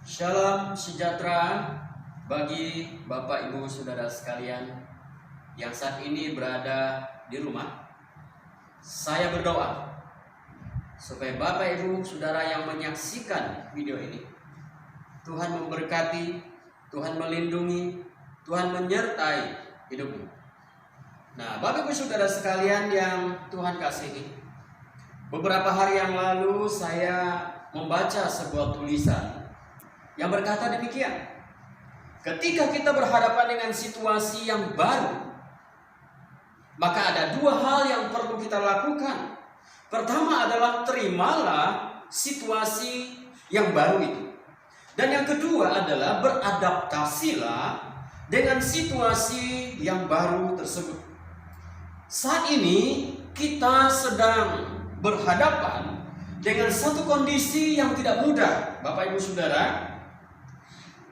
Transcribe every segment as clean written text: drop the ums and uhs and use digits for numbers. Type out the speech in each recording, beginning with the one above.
Shalom sejahtera bagi Bapak Ibu Saudara sekalian yang saat ini berada di rumah. Saya berdoa supaya Bapak Ibu Saudara yang menyaksikan video ini, Tuhan memberkati, Tuhan melindungi, Tuhan menyertai hidupmu. Nah, Bapak Ibu Saudara sekalian yang Tuhan kasihi, beberapa hari yang lalu saya membaca sebuah tulisan yang berkata demikian: ketika kita berhadapan dengan situasi yang baru, maka ada dua hal yang perlu kita lakukan. Pertama adalah terimalah situasi yang baru itu. Dan yang kedua adalah beradaptasilah dengan situasi yang baru tersebut. Saat ini kita sedang berhadapan dengan satu kondisi yang tidak mudah, Bapak Ibu Saudara.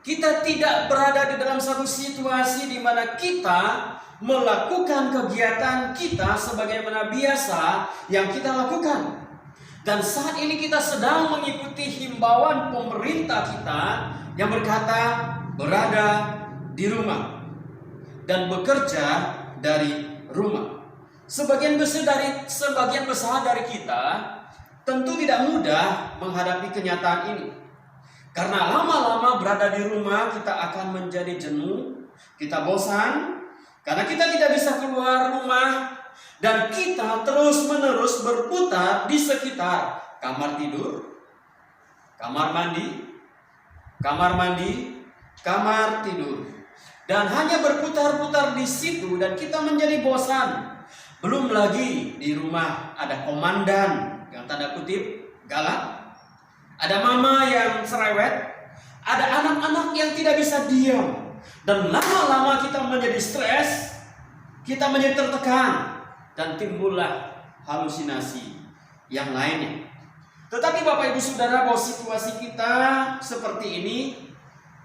Kita tidak berada di dalam satu situasi di mana kita melakukan kegiatan kita sebagaimana biasa yang kita lakukan. Dan saat ini kita sedang mengikuti himbauan pemerintah kita yang berkata berada di rumah dan bekerja dari rumah. Sebagian besar dari kita tentu tidak mudah menghadapi kenyataan ini. Karena lama-lama berada di rumah kita akan menjadi jenuh, kita bosan, karena kita tidak bisa keluar rumah, dan kita terus-menerus berputar di sekitar kamar tidur, kamar mandi, kamar tidur, dan hanya berputar-putar di situ, dan kita menjadi bosan. Belum lagi di rumah ada komandan yang tanda kutip galak, ada mama yang cerewet, ada anak-anak yang tidak bisa diam, dan lama-lama kita menjadi stres, kita menjadi tertekan, dan timbullah halusinasi yang lainnya. Tetapi Bapak Ibu Saudara, bahwa situasi kita seperti ini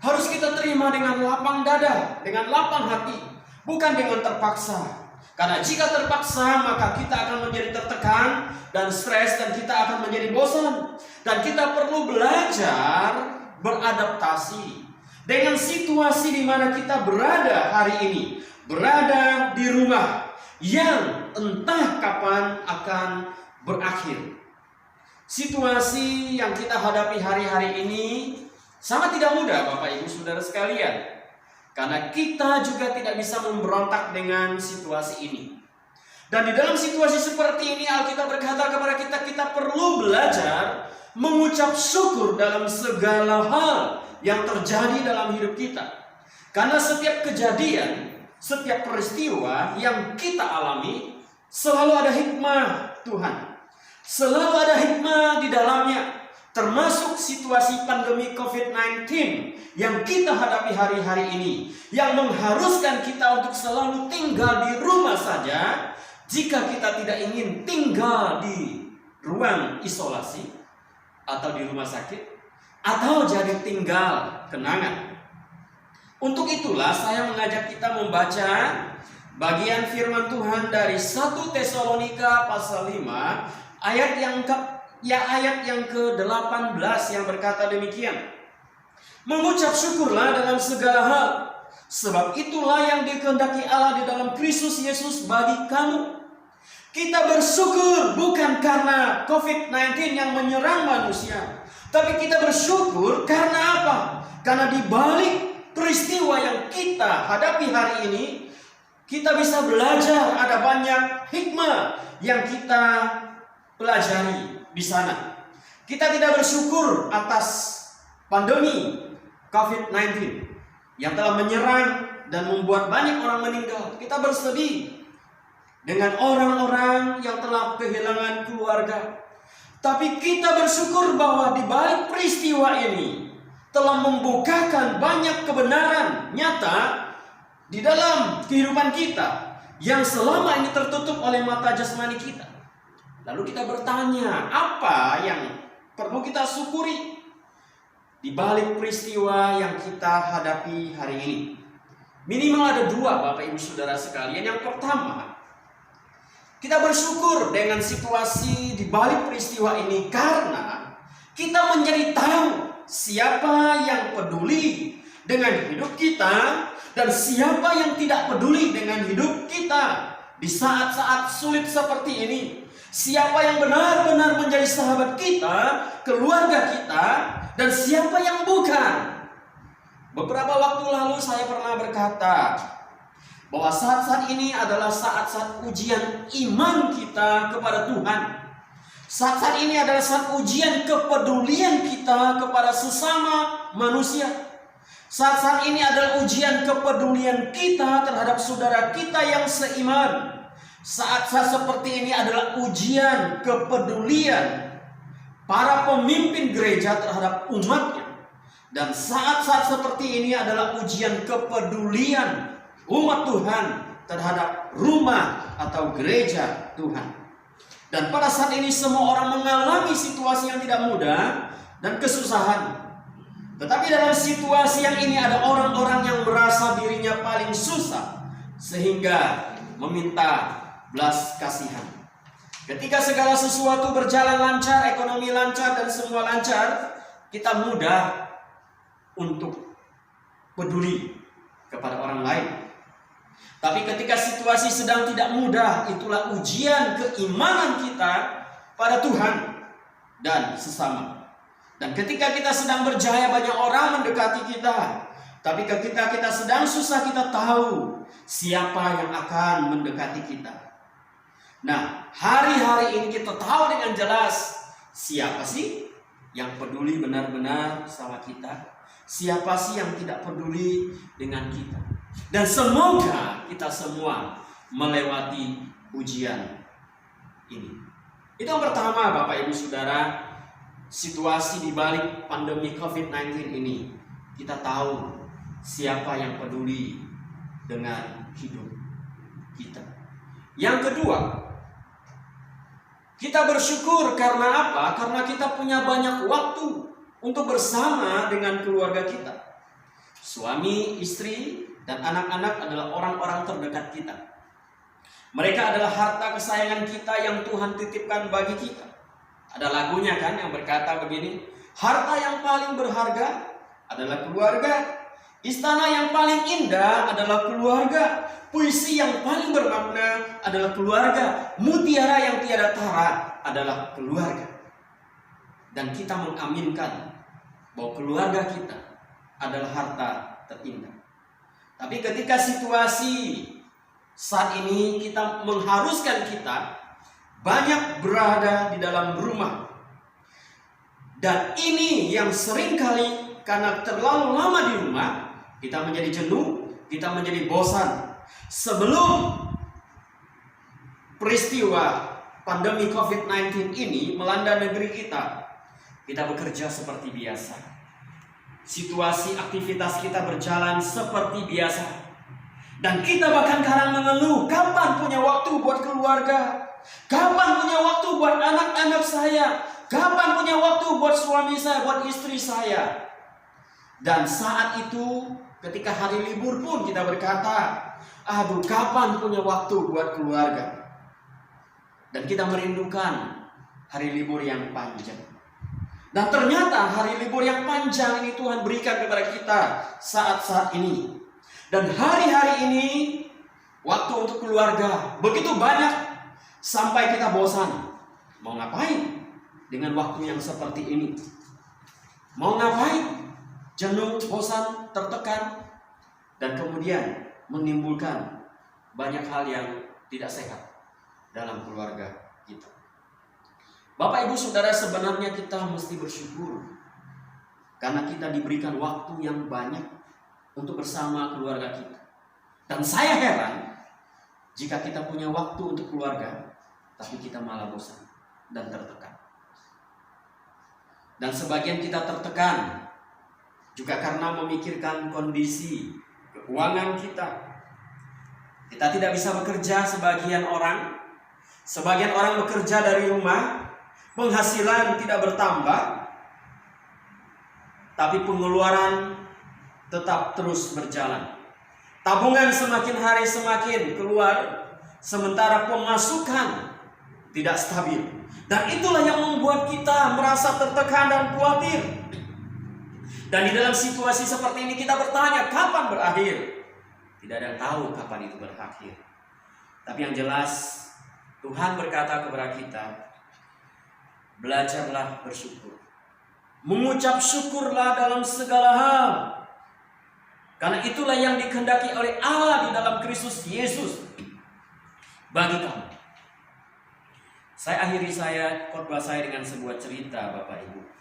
harus kita terima dengan lapang dada, dengan lapang hati, bukan dengan terpaksa. Karena jika terpaksa maka kita akan menjadi tertekan dan stres, dan kita akan menjadi bosan. Dan kita perlu belajar beradaptasi dengan situasi di mana kita berada hari ini, berada di rumah yang entah kapan akan berakhir. Situasi yang kita hadapi hari-hari ini sangat tidak mudah, Bapak Ibu Saudara sekalian. Karena kita juga tidak bisa memberontak dengan situasi ini. Dan di dalam situasi seperti ini Alkitab berkata kepada kita perlu belajar mengucap syukur dalam segala hal yang terjadi dalam hidup kita. Karena setiap kejadian, setiap peristiwa yang kita alami selalu ada hikmah Tuhan. Selalu ada hikmah di dalamnya. Termasuk situasi pandemi COVID-19 yang kita hadapi hari-hari ini, yang mengharuskan kita untuk selalu tinggal di rumah saja. Jika kita tidak ingin tinggal di ruang isolasi atau di rumah sakit, atau jadi tinggal kenangan. Untuk itulah saya mengajak kita membaca bagian firman Tuhan dari 1 Tesalonika pasal 5 ayat yang ke-18 yang berkata demikian: mengucap syukurlah dalam segala hal, sebab itulah yang dikehendaki Allah di dalam Kristus Yesus bagi kamu. Kita bersyukur bukan karena COVID-19 yang menyerang manusia, tapi kita bersyukur karena apa? Karena di balik peristiwa yang kita hadapi hari ini, kita bisa belajar, ada banyak hikmah yang kita pelajari di sana. Kita tidak bersyukur atas pandemi COVID-19 yang telah menyerang dan membuat banyak orang meninggal. Kita bersedih dengan orang-orang yang telah kehilangan keluarga. Tapi kita bersyukur bahwa di balik peristiwa ini telah membukakan banyak kebenaran nyata di dalam kehidupan kita yang selama ini tertutup oleh mata jasmani kita. Lalu kita bertanya, apa yang perlu kita syukuri di balik peristiwa yang kita hadapi hari ini? Minimal ada dua, Bapak Ibu Saudara sekalian. Yang pertama, kita bersyukur dengan situasi di balik peristiwa ini karena kita menjadi tahu siapa yang peduli dengan hidup kita dan siapa yang tidak peduli dengan hidup kita di saat-saat sulit seperti ini. Siapa yang benar-benar menjadi sahabat kita, keluarga kita, dan siapa yang bukan. Beberapa waktu lalu saya pernah berkata bahwa saat-saat ini adalah saat-saat ujian iman kita kepada Tuhan. Saat-saat ini adalah saat ujian kepedulian kita kepada sesama manusia. Saat-saat ini adalah ujian kepedulian kita terhadap saudara kita yang seiman. Saat-saat seperti ini adalah ujian kepedulian para pemimpin gereja terhadap umatnya. Dan saat-saat seperti ini adalah ujian kepedulian umat Tuhan terhadap rumah atau gereja Tuhan. Dan pada saat ini semua orang mengalami situasi yang tidak mudah dan kesusahan. Tetapi dalam situasi yang ini ada orang-orang yang merasa dirinya paling susah sehingga meminta belas kasihan. Ketika segala sesuatu berjalan lancar, ekonomi lancar dan semua lancar, kita mudah untuk peduli kepada orang lain. Tapi ketika situasi sedang tidak mudah, itulah ujian keimanan kita pada Tuhan dan sesama. Dan ketika kita sedang berjaya, banyak orang mendekati kita. Tapi ketika kita sedang susah, kita tahu siapa yang akan mendekati kita. Nah, hari-hari ini kita tahu dengan jelas siapa sih yang peduli benar-benar sama kita. Siapa sih yang tidak peduli dengan kita. Dan semoga kita semua melewati ujian ini. Itu yang pertama, Bapak Ibu Saudara. Situasi di balik pandemi COVID-19 ini, kita tahu siapa yang peduli dengan hidup kita. Yang kedua, kita bersyukur karena apa? Karena kita punya banyak waktu untuk bersama dengan keluarga kita. Suami, istri, dan anak-anak adalah orang-orang terdekat kita. Mereka adalah harta kesayangan kita yang Tuhan titipkan bagi kita. Ada lagunya kan yang berkata begini, harta yang paling berharga adalah keluarga, istana yang paling indah adalah keluarga, puisi yang paling bermakna adalah keluarga, mutiara yang tiada tara adalah keluarga. Dan kita mengaminkan bahwa keluarga kita adalah harta terindah. Tapi ketika situasi saat ini kita mengharuskan kita banyak berada di dalam rumah. Dan ini yang seringkali karena terlalu lama di rumah, kita menjadi jenuh, kita menjadi bosan. Sebelum peristiwa pandemi COVID-19 ini melanda negeri kita bekerja seperti biasa. Situasi aktivitas kita berjalan seperti biasa. Dan kita bahkan kadang mengeluh, kapan punya waktu buat keluarga? Kapan punya waktu buat anak-anak saya? Kapan punya waktu buat suami saya, buat istri saya? Dan saat itu ketika hari libur pun kita berkata, aduh kapan punya waktu buat keluarga? Dan kita merindukan hari libur yang panjang. Dan ternyata hari libur yang panjang ini Tuhan berikan kepada kita saat-saat ini. Dan hari-hari ini waktu untuk keluarga begitu banyak sampai kita bosan. Mau ngapain dengan waktu yang seperti ini? Mau ngapain? Jenuh, bosan, tertekan, dan kemudian menimbulkan banyak hal yang tidak sehat dalam keluarga kita. Bapak Ibu Saudara, sebenarnya kita mesti bersyukur karena kita diberikan waktu yang banyak untuk bersama keluarga kita. Dan saya heran jika kita punya waktu untuk keluarga, tapi kita malah bosan dan tertekan. Dan sebagian kita tertekan juga karena memikirkan kondisi keuangan kita. Kita tidak bisa bekerja sebagian orang. Sebagian orang bekerja dari rumah, penghasilan tidak bertambah, tapi pengeluaran tetap terus berjalan. Tabungan semakin hari semakin keluar, sementara pemasukan tidak stabil. Dan itulah yang membuat kita merasa tertekan dan khawatir. Dan di dalam situasi seperti ini kita bertanya, kapan berakhir? Tidak ada yang tahu kapan itu berakhir. Tapi yang jelas Tuhan berkata kepada kita, belajarlah bersyukur. Mengucap syukurlah dalam segala hal. Karena itulah yang dikehendaki oleh Allah di dalam Kristus Yesus bagi kamu. Saya akhiri khotbah saya dengan sebuah cerita, Bapak Ibu.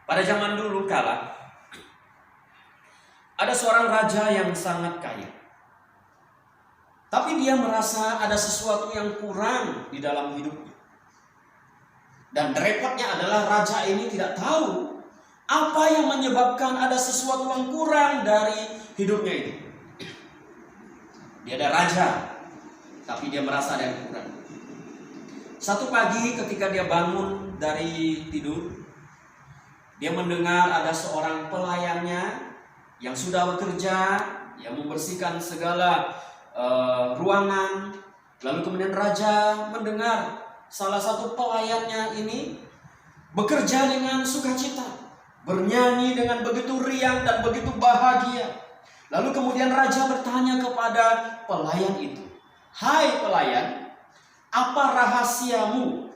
Pada zaman dulu kala, ada seorang raja yang sangat kaya. Tapi dia merasa ada sesuatu yang kurang di dalam hidupnya. Dan repotnya adalah raja ini tidak tahu apa yang menyebabkan ada sesuatu yang kurang dari hidupnya itu. Dia ada raja, tapi dia merasa ada yang kurang. Satu pagi ketika dia bangun dari tidur, dia mendengar ada seorang pelayannya yang sudah bekerja, yang membersihkan segala ruangan. Lalu kemudian raja mendengar salah satu pelayannya ini bekerja dengan sukacita, bernyanyi dengan begitu riang dan begitu bahagia. Lalu kemudian raja bertanya kepada pelayan itu, "Hai pelayan, apa rahasiamu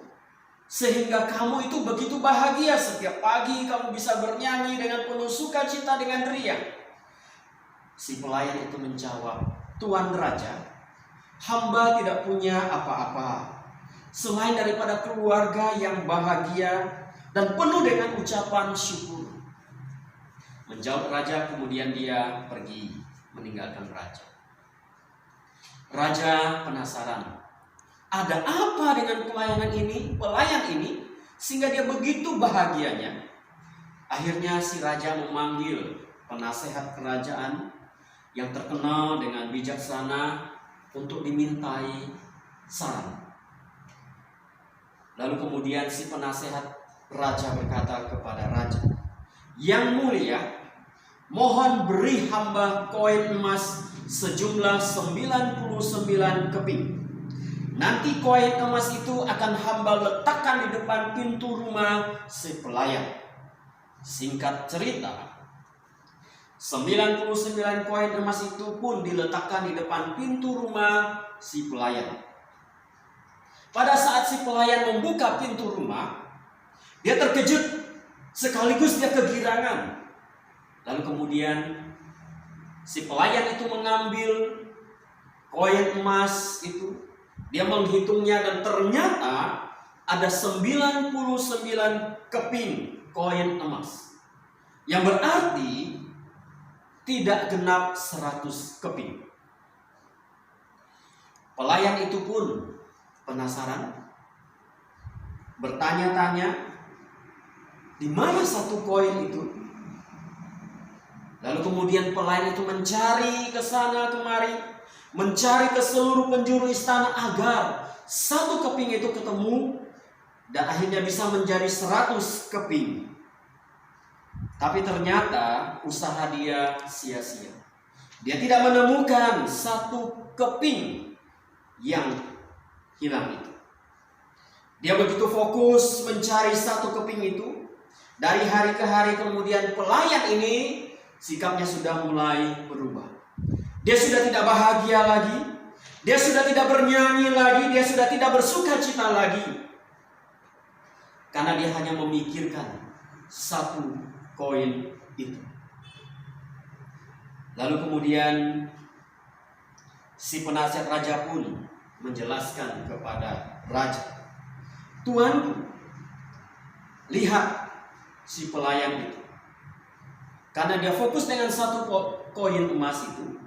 sehingga kamu itu begitu bahagia setiap pagi kamu bisa bernyanyi dengan penuh sukacita dengan riang?" Si pelayan itu menjawab, "Tuan Raja, hamba tidak punya apa-apa selain daripada keluarga yang bahagia dan penuh dengan ucapan syukur." Menjawab raja, kemudian dia pergi meninggalkan raja. Raja penasaran, ada apa dengan pelayan ini sehingga dia begitu bahagianya. Akhirnya si raja memanggil penasehat kerajaan yang terkenal dengan bijaksana untuk dimintai saran. Lalu kemudian si penasehat raja berkata kepada raja, "Yang mulia, mohon beri hamba koin emas sejumlah 99 keping. Nanti koin emas itu akan hamba letakkan di depan pintu rumah si pelayan." Singkat cerita, 99 koin emas itu pun diletakkan di depan pintu rumah si pelayan. Pada saat si pelayan membuka pintu rumah, dia terkejut sekaligus dia kegirangan. Lalu kemudian si pelayan itu mengambil koin emas itu, dia menghitungnya dan ternyata ada 99 keping koin emas. Yang berarti tidak genap 100 keping. Pelayan itu pun penasaran, bertanya-tanya, di mana satu koin itu? Lalu kemudian pelayan itu mencari ke sana kemari, mencari ke seluruh penjuru istana agar satu keping itu ketemu dan akhirnya bisa menjadi 100 keping. Tapi ternyata usaha dia sia-sia. Dia tidak menemukan satu keping yang hilang itu. Dia begitu fokus mencari satu keping itu. Dari hari ke hari kemudian pelayan ini sikapnya sudah mulai berubah. Dia sudah tidak bahagia lagi. Dia sudah tidak bernyanyi lagi. Dia sudah tidak bersukacita lagi. Karena dia hanya memikirkan satu koin itu. Lalu kemudian si penasihat raja pun menjelaskan kepada raja, "Tuanku, lihat si pelayan itu. Karena dia fokus dengan satu koin emas itu,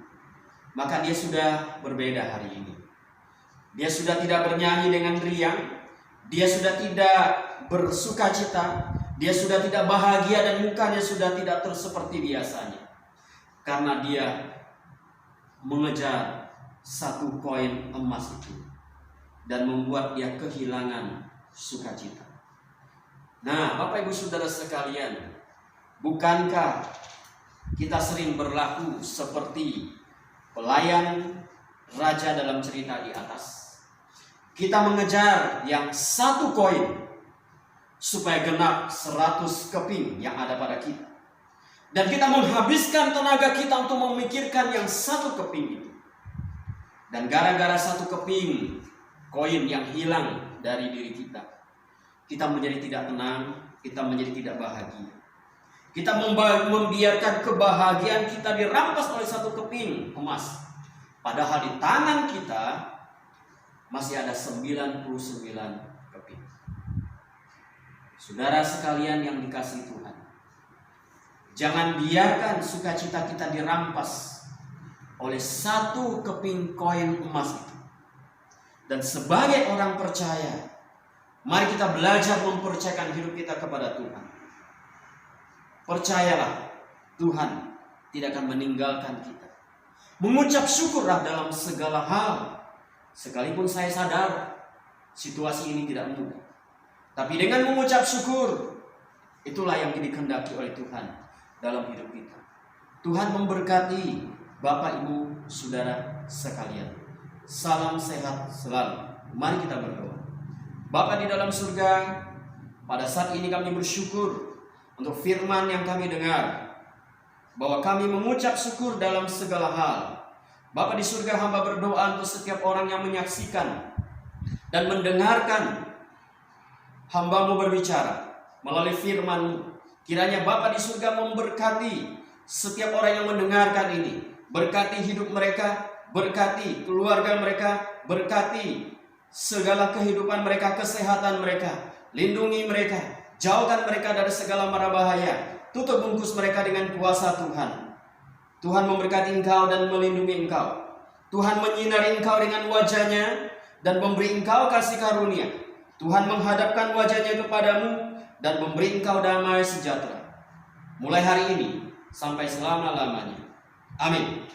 maka dia sudah berbeda hari ini. Dia sudah tidak bernyanyi dengan riang, dia sudah tidak bersukacita, dia sudah tidak bahagia dan mukanya sudah tidak seperti biasanya. Karena dia mengejar satu koin emas itu dan membuat dia kehilangan sukacita." Nah, Bapak Ibu Saudara sekalian, bukankah kita sering berlaku seperti pelayan raja dalam cerita di atas? Kita mengejar yang satu koin, supaya genap 100 keping yang ada pada kita. Dan kita menghabiskan tenaga kita untuk memikirkan yang 1 keping itu. Dan gara-gara 1 keping koin yang hilang dari diri kita, kita menjadi tidak tenang, kita menjadi tidak bahagia. Kita membiarkan kebahagiaan kita dirampas oleh 1 keping emas. Padahal di tangan kita masih ada 99 keping. Saudara sekalian yang dikasihi Tuhan, jangan biarkan sukacita kita dirampas oleh 1 keping koin emas itu. Dan sebagai orang percaya, mari kita belajar mempercayakan hidup kita kepada Tuhan. Percayalah, Tuhan tidak akan meninggalkan kita. Mengucap syukurlah dalam segala hal. Sekalipun saya sadar situasi ini tidak mudah, tapi dengan mengucap syukur, itulah yang dikehendaki oleh Tuhan dalam hidup kita. Tuhan memberkati Bapak, Ibu, Saudara sekalian. Salam sehat selalu. Mari kita berdoa. Bapa di dalam surga, pada saat ini kami bersyukur untuk firman yang kami dengar, bahwa kami mengucap syukur dalam segala hal. Bapa di surga, hamba berdoa untuk setiap orang yang menyaksikan dan mendengarkan hamba-Mu berbicara melalui firman-Mu. Kiranya Bapa di surga memberkati setiap orang yang mendengarkan ini. Berkati hidup mereka, berkati keluarga mereka, berkati segala kehidupan mereka, kesehatan mereka. Lindungi mereka, jauhkan mereka dari segala mara bahaya. Tutup bungkus mereka dengan kuasa Tuhan. Tuhan memberkati engkau dan melindungi engkau. Tuhan menyinari engkau dengan wajahnya dan memberi engkau kasih karunia. Tuhan menghadapkan wajahnya kepadamu dan memberi engkau damai sejahtera. Mulai hari ini sampai selama-lamanya. Amin.